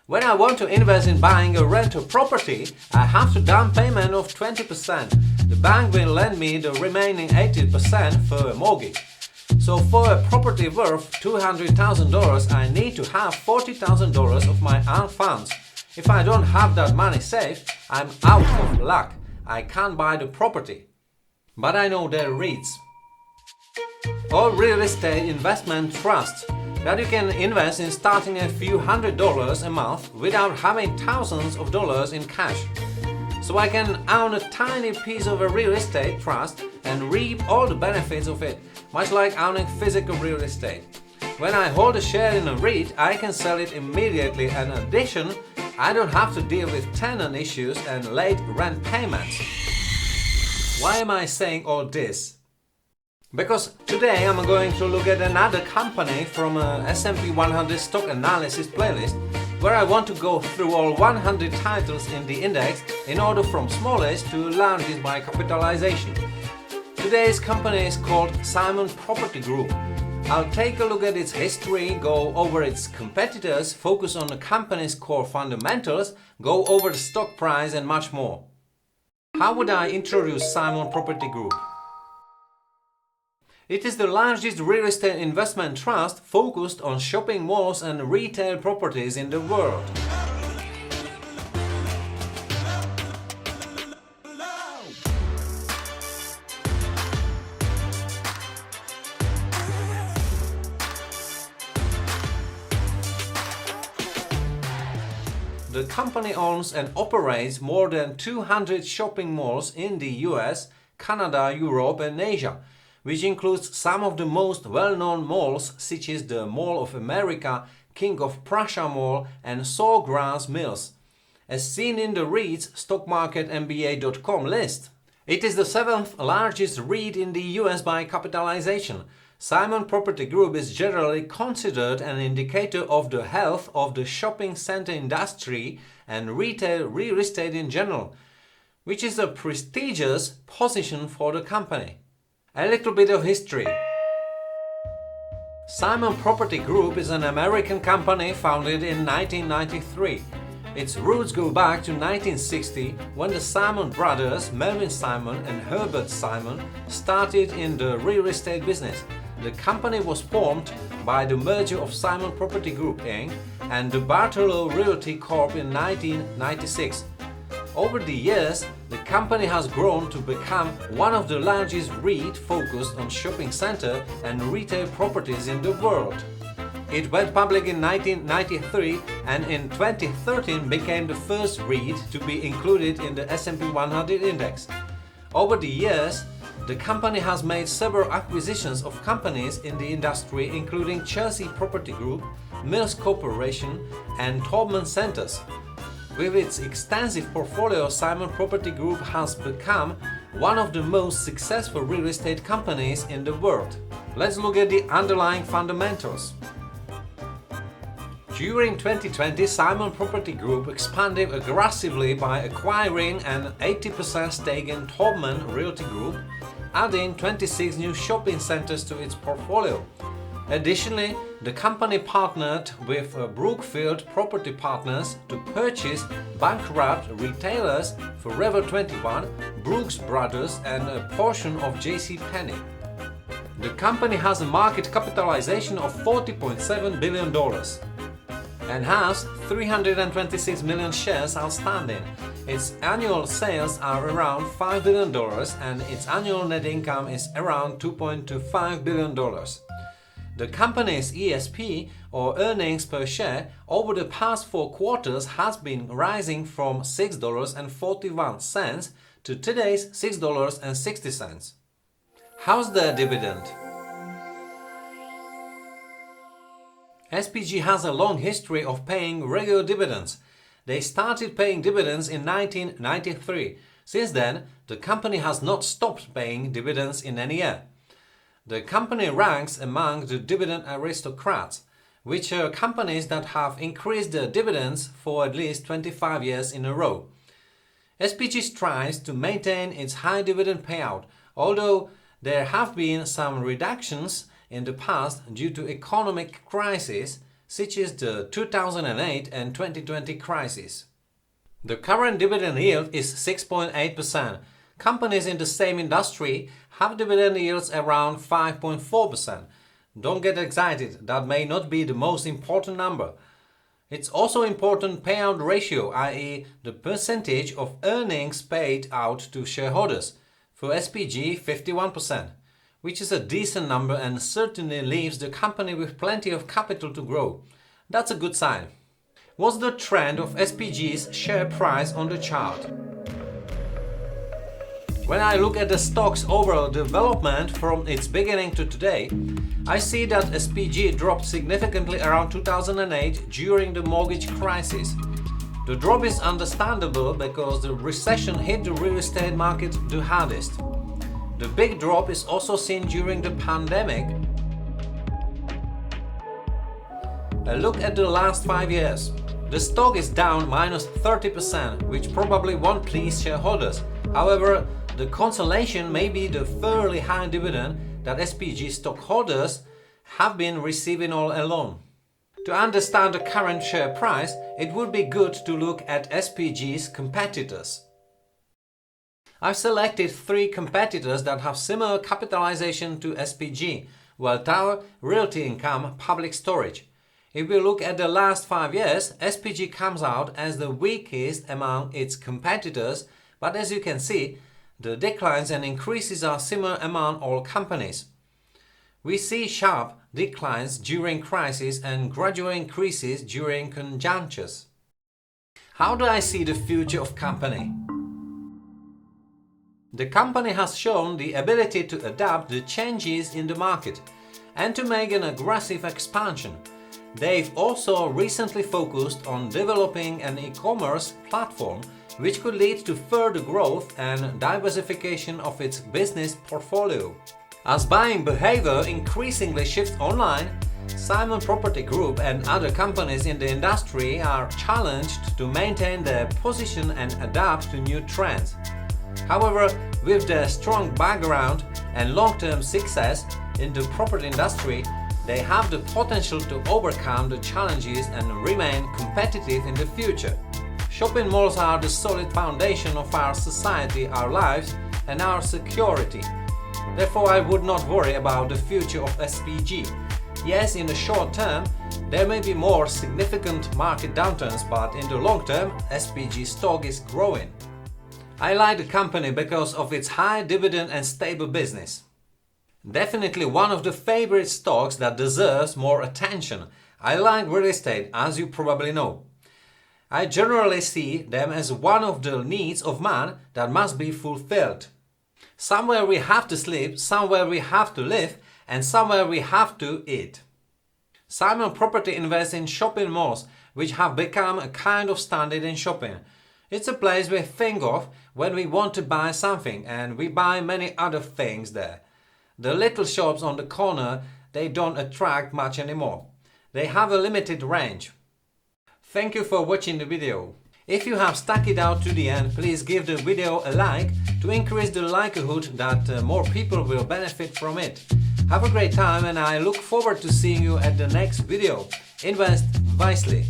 When I want to invest in buying a rental property, I have to down payment of 20%. The bank will lend me the remaining 80% for a mortgage. So for a property worth $200,000, I need to have $40,000 of my own funds. If I don't have that money saved, I'm out of luck. I can't buy the property. But I know there are REITs, or real estate investment trusts, that you can invest in starting a few $100s a month without having thousands of dollars in cash. So I can own a tiny piece of a real estate trust and reap all the benefits of it, much like owning physical real estate. When I hold a share in a REIT, I can sell it immediately, and in addition, I don't have to deal with tenant issues and late rent payments. Why am I saying all this? Because today I'm going to look at another company from a S&P 100 stock analysis playlist, where I want to go through all 100 titles in the index in order from smallest to largest by capitalization. Today's company is called Simon Property Group. I'll take a look at its history, go over its competitors, focus on the company's core fundamentals, go over the stock price and much more. How would I introduce Simon Property Group? It is the largest real estate investment trust focused on shopping malls and retail properties in the world. The company owns and operates more than 200 shopping malls in the US, Canada, Europe and Asia, which includes some of the most well-known malls such as the Mall of America, King of Prussia Mall and Sawgrass Mills, as seen in the REITs stockmarketmba.com list. It is the 7th largest REIT in the US by capitalization. Simon Property Group is generally considered an indicator of the health of the shopping center industry and retail real estate in general, which is a prestigious position for the company. A little bit of history. Simon Property Group is an American company founded in 1993. Its roots go back to 1960, when the Simon brothers, Melvin Simon and Herbert Simon, started in the real estate business. The company was formed by the merger of Simon Property Group Inc. and the Bartolo Realty Corp. In 1996. Over the years, the company has grown to become one of the largest REIT focused on shopping center and retail properties in the world. It went public in 1993 and in 2013 became the first REIT to be included in the S&P 100 index. Over the years, the company has made several acquisitions of companies in the industry, including Chelsea Property Group, Mills Corporation and Taubman Centers. With its extensive portfolio, Simon Property Group has become one of the most successful real estate companies in the world. Let's look at the underlying fundamentals. During 2020, Simon Property Group expanded aggressively by acquiring an 80% stake in Taubman Realty Group, adding 26 new shopping centers to its portfolio. Additionally, the company partnered with Brookfield Property Partners to purchase bankrupt retailers Forever 21, Brooks Brothers and a portion of JCPenney. The company has a market capitalization of $40.7 billion and has 326 million shares outstanding. Its annual sales are around $5 billion and its annual net income is around $2.25 billion. The company's ESP, or earnings per share, over the past 4 quarters has been rising from $6.41 to today's $6.60. How's the dividend? SPG has a long history of paying regular dividends. They started paying dividends in 1993. Since then, the company has not stopped paying dividends in any year. The company ranks among the dividend aristocrats, which are companies that have increased their dividends for at least 25 years in a row. SPG strives to maintain its high dividend payout, although there have been some reductions in the past due to economic crisis. such as the 2008 and 2020 crisis. The current dividend yield is 6.8%. Companies in the same industry have dividend yields around 5.4%. Don't get excited, that may not be the most important number. It's also important payout ratio, i.e. the percentage of earnings paid out to shareholders. For SPG, 51%, which is a decent number and certainly leaves the company with plenty of capital to grow. That's a good sign. What's the trend of SPG's share price on the chart? When I look at the stock's overall development from its beginning to today, I see that SPG dropped significantly around 2008 during the mortgage crisis. The drop is understandable because the recession hit the real estate market the hardest. The big drop is also seen during the pandemic. A look at the last 5 years. The stock is down minus 30%, which probably won't please shareholders. However, the consolation may be the fairly high dividend that SPG stockholders have been receiving all along. To understand the current share price, it would be good to look at SPG's competitors. I've selected 3 competitors that have similar capitalization to SPG: Welltower, Realty Income, Public Storage. If we look at the last 5 years, SPG comes out as the weakest among its competitors, but as you can see, the declines and increases are similar among all companies. We see sharp declines during crises and gradual increases during conjunctures. How do I see the future of company? The company has shown the ability to adapt to changes in the market and to make an aggressive expansion. They've also recently focused on developing an e-commerce platform which could lead to further growth and diversification of its business portfolio. As buying behavior increasingly shifts online, Simon Property Group and other companies in the industry are challenged to maintain their position and adapt to new trends. However, with their strong background and long-term success in the property industry, they have the potential to overcome the challenges and remain competitive in the future. Shopping malls are the solid foundation of our society, our lives, and our security. Therefore, I would not worry about the future of SPG. Yes, in the short term, there may be more significant market downturns, but in the long term, SPG stock is growing. I like the company because of its high dividend and stable business. Definitely one of the favorite stocks that deserves more attention. I like real estate, as you probably know. I generally see them as one of the needs of man that must be fulfilled. Somewhere we have to sleep, somewhere we have to live, and somewhere we have to eat. Simon Property invests in shopping malls, which have become a kind of standard in shopping. It's a place we think of when we want to buy something, and we buy many other things there. The little shops on the corner, they don't attract much anymore. They have a limited range. Thank you for watching the video. If you have stuck it out to the end, please give the video a like to increase the likelihood that more people will benefit from it. Have a great time and I look forward to seeing you at the next video. Invest wisely.